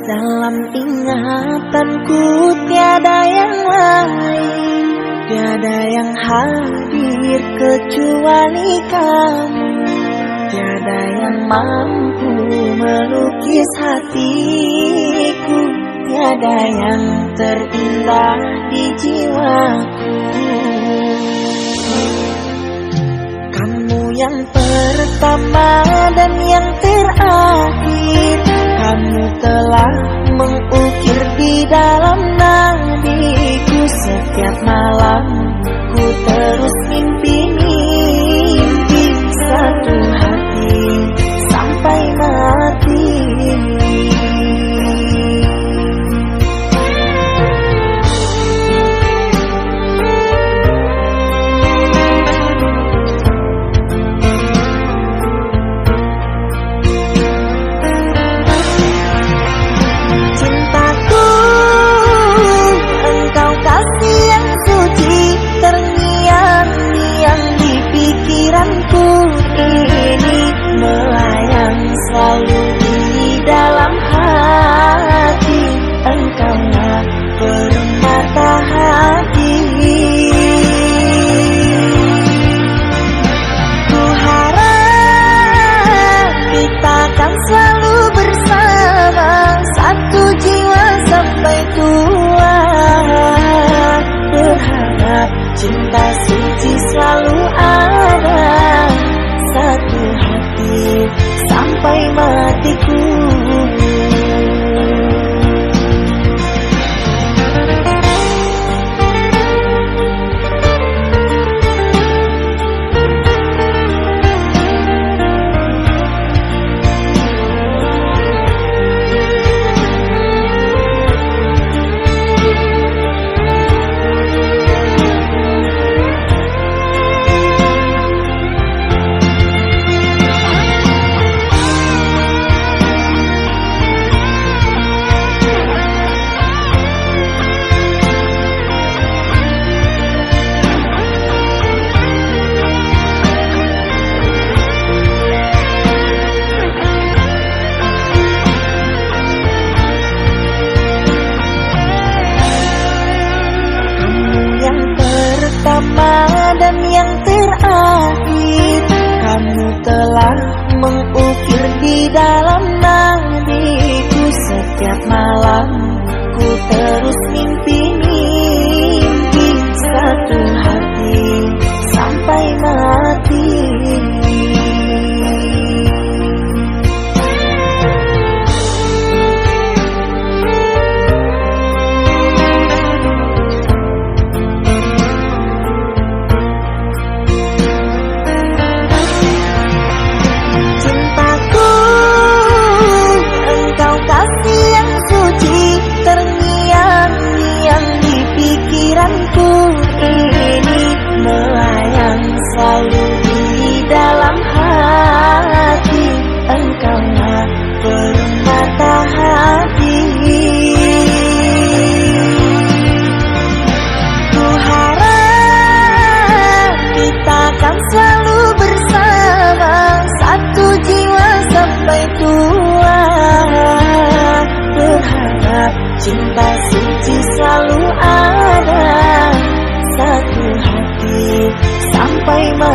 Dalam ingatanku tiada yang lain, tiada yang hadir kecuali kamu. Tiada yang mampu melukis hatiku, tiada yang terindah di jiwaku. Kamu yang pertama dan yang terakhir, kamu telah mengukir di dalam nadiku. Setiap malam ku terus mimpi-mimpi satu hati sampai mati. Ini melayang selalu di dalam hati, engkaulah permata hati. Ku harap kita akan selalu bersama, satu jiwa sampai tua. Berharap cinta suci selalu ada, satu hati sampai matiku. Dan yang terakhir, kamu telah mengukir di dalam nadiku. Setiap malam ku terus mimpi-mimpi satu hati sampai mati. Ini melayang selalu di dalam hati, engkaulah permata hati. Ku harap kita akan selalu bersama, satu jiwa sampai tua. Berharap cinta suci selalu ada, satu hati sampai mati.